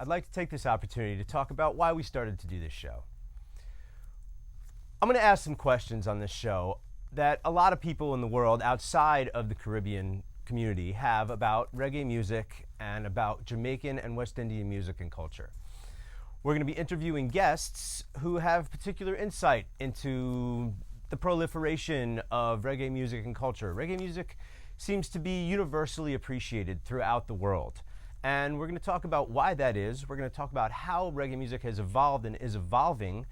I'd like to take this opportunity to talk about why we started to do this show. I'm going to ask some questions on this show that a lot of people in the world outside of the Caribbean community have about reggae music and about Jamaican and West Indian music and culture. We're going to be interviewing guests who have particular insight into the proliferation of reggae music and culture. Reggae music seems to be universally appreciated throughout the world. And we're going to talk about why that is. We're going to talk about how reggae music has evolved and is evolving,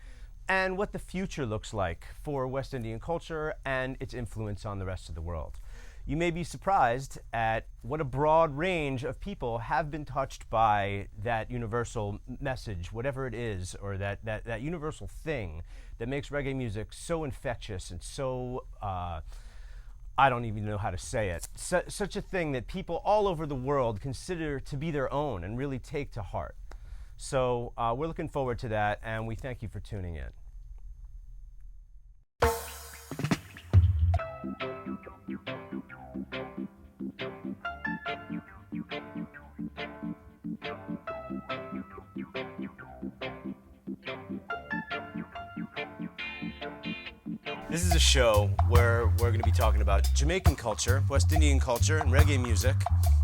and what the future looks like for West Indian culture and its influence on the rest of the world. You may be surprised at what a broad range of people have been touched by that universal message, whatever it is, or that universal thing that makes reggae music so infectious and so, I don't even know how to say it, such a thing that people all over the world consider to be their own and really take to heart. So we're looking forward to that, and we thank you for tuning in. This is a show where we're going to be talking about Jamaican culture, West Indian culture, and reggae music,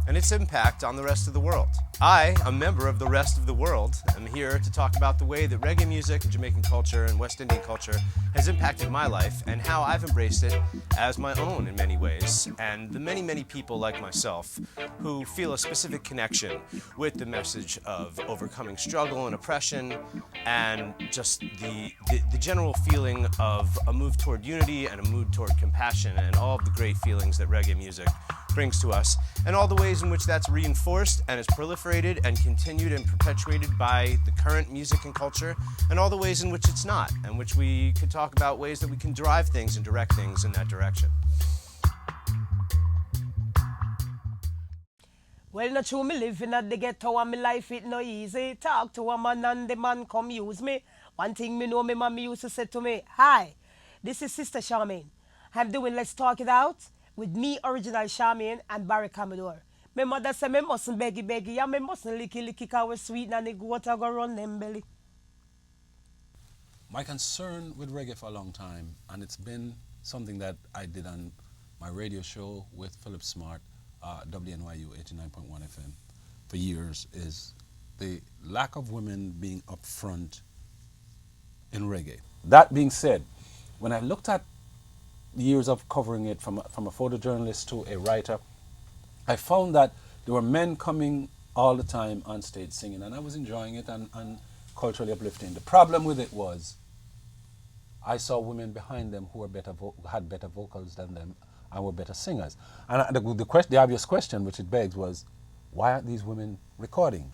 and its impact on the rest of the world. I, a member of the rest of the world, am here to talk about the way that reggae music and Jamaican culture and West Indian culture has impacted my life and how I've embraced it as my own in many ways, and the many, many people like myself who feel a specific connection with the message of overcoming struggle and oppression and just the general feeling of a move toward unity and a move toward compassion and all of the great feelings that reggae music brings to us, and all the ways in which that's reinforced and is proliferated and continued and perpetuated by the current music and culture, and all the ways in which it's not, and which we could talk about ways that we can drive things and direct things in that direction. Well, not true, me living at the ghetto and me life it no easy. Talk to a man and the man come use me. One thing me know, me mommy used to say to me, "Hi, this is Sister Charmaine. I'm doing Let's Talk It Out with me, original Charmaine, and Barry Commodore. My mother said me mustn't beggy, and me mustn't licky, cause sweet and the goat go run them belly." My concern with reggae for a long time, and it's been something that I did on my radio show with Philip Smart, WNYU 89.1 FM, for years, is the lack of women being up front in reggae. That being said, when I looked at years of covering it from a photojournalist to a writer, I found that there were men coming all the time on stage singing, and I was enjoying it and culturally uplifting. The problem with it was I saw women behind them who were had better vocals than them and were better singers. And the obvious question which it begs was, why aren't these women recording?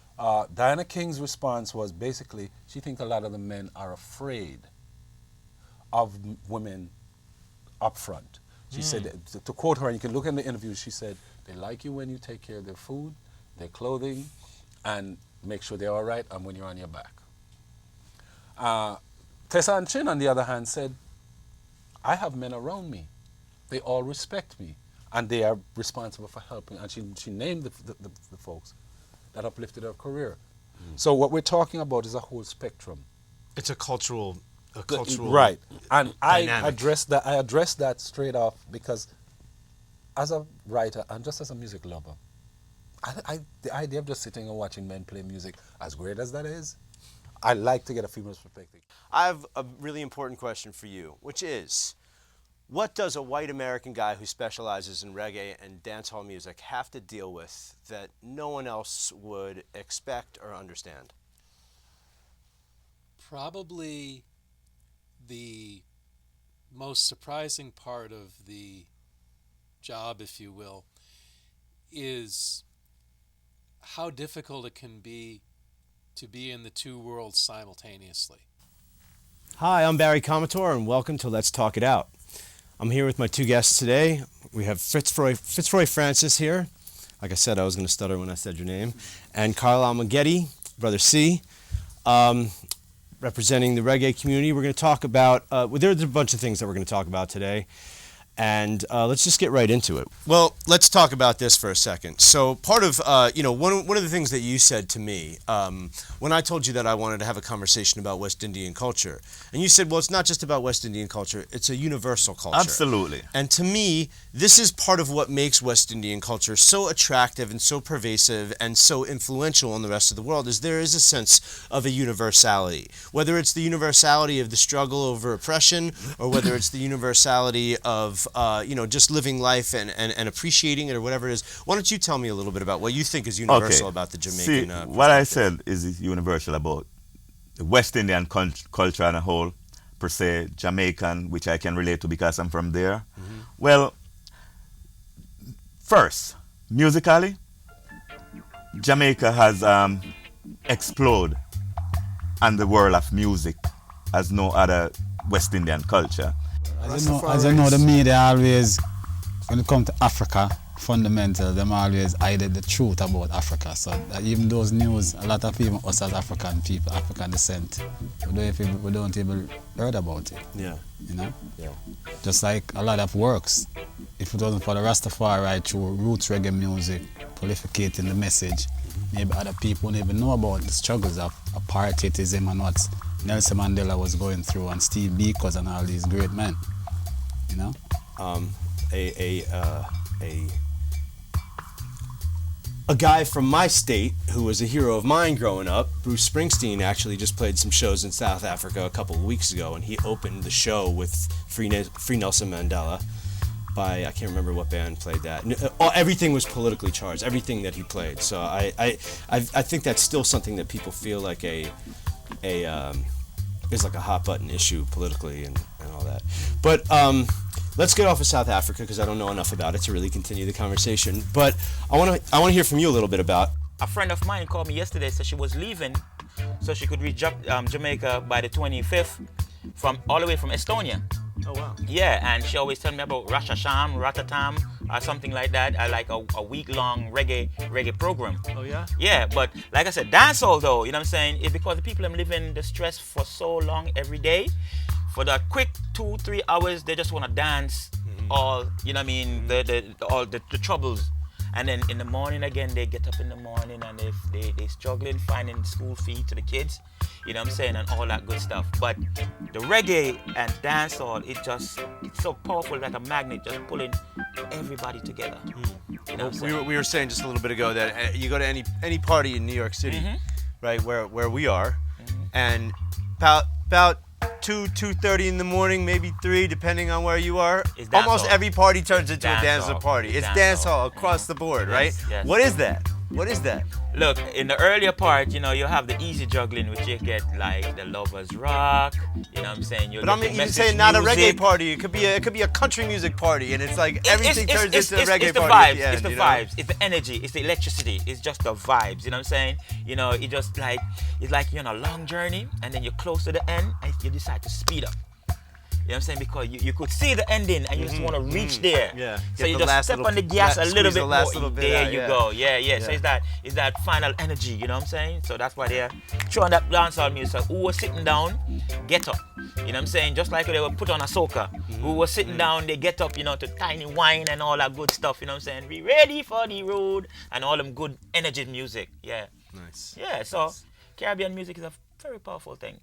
Diana King's response was basically, she thinks a lot of the men are afraid of women up front. She said, to quote her, and you can look in the interview, she said, they like you when you take care of their food, their clothing, and make sure they're all right, and when you're on your back. Tessa and Chin, on the other hand, said, I have men around me. They all respect me, and they are responsible for helping. And she named the folks that uplifted her career. So what we're talking about is a whole spectrum. It's a cultural right, and dynamic. I addressed that straight off because as a writer and just as a music lover, the idea of just sitting and watching men play music, as great as that is, I like to get a female's perspective. I have a really important question for you, which is, what does a white American guy who specializes in reggae and dancehall music have to deal with that no one else would expect or understand? Probably the most surprising part of the job, if you will, is how difficult it can be to be in the two worlds simultaneously. Hi, I'm Barry Commodore, and welcome to Let's Talk It Out. I'm here with my two guests today. We have Fitzroy Francis here. Like I said, I was going to stutter when I said your name. And Carl Almagetti, Brother C, representing the reggae community. We're going to talk about, there's a bunch of things that we're going to talk about today. And let's just get right into it. Well, let's talk about this for a second. So part of, one of the things that you said to me when I told you that I wanted to have a conversation about West Indian culture, and you said, well, it's not just about West Indian culture, it's a universal culture. Absolutely. And to me, this is part of what makes West Indian culture so attractive and so pervasive and so influential in the rest of the world, is there is a sense of a universality. Whether it's the universality of the struggle over oppression, or whether it's the universality of just living life and appreciating it, or whatever it is. Why don't you tell me a little bit about what you think is universal about the Jamaican what I said is universal about the West Indian culture on a whole, per se, Jamaican, which I can relate to because I'm from there. Mm-hmm. Well, first, musically, Jamaica has exploded on the world of music as no other West Indian culture. As I know, the media always, when it comes to Africa, fundamental, them always hide the truth about Africa. So that even those news, a lot of people, us as African people, African descent, we don't even heard about it. Yeah. You know? Yeah. Just like a lot of works. If it wasn't for the Rastafari through roots reggae music, prolificating the message, maybe other people don't even know about the struggles of apartheidism and what Nelson Mandela was going through, and Steve Biko and all these great men. You know? A guy from my state who was a hero of mine growing up, Bruce Springsteen, actually just played some shows in South Africa a couple of weeks ago, and he opened the show with Free Nelson Mandela by, I can't remember what band played that. Everything was politically charged, everything that he played. So I think that's still something that people feel like is like a hot button issue politically and all that. But let's get off of South Africa because I don't know enough about it to really continue the conversation. But I want to hear from you a little bit about. A friend of mine called me yesterday, said she was leaving so she could reach Jamaica by the 25th from all the way from Estonia. Oh wow. Yeah, and she always tell me about Rosh Hashanah, Ratatam, or something like that. I like a week-long reggae program. Oh yeah? Yeah, but like I said, dancehall though, you know what I'm saying? It's because the people are living the stress for so long every day. For that quick 2-3 hours, they just want to dance all, you know what I mean, all the troubles. And then in the morning again, they get up in the morning and they struggling finding school fee to the kids, you know what I'm saying, and all that good stuff. But the reggae and dancehall, it's so powerful, like a magnet, just pulling everybody together. You know what I'm saying? We were saying just a little bit ago that you go to any party in New York City, right, where we are, and about 2:30 in the morning, maybe 3, depending on where you are. Almost every party turns into a dancehall party. It's dancehall across the board, right? Yes. What is that? What is that? Look, in the earlier part, you know, you have the easy juggling, which you get like the lovers rock. You know what I'm saying? But I mean, you say not a reggae party. It could be a country music party, and it's like everything turns into a reggae party. It's the vibes. It's the energy. It's the electricity. It's just the vibes. You know what I'm saying? You know, it's like you're on a long journey, and then you're close to the end, and you decide to speed up. You know what I'm saying? Because you could see the ending and you just want to reach there. Yeah. So you just step on the gas a little bit more. There you go. Yeah. So it's that final energy, you know what I'm saying? So that's why they're showing that dancehall music. Who was sitting down, get up. You know what I'm saying? Just like they were put on a soca. Who was sitting down, they get up, you know, to tiny wine and all that good stuff, you know what I'm saying? Be ready for the road and all them good energy music. Yeah. Nice. Yeah, so Caribbean music is a very powerful thing.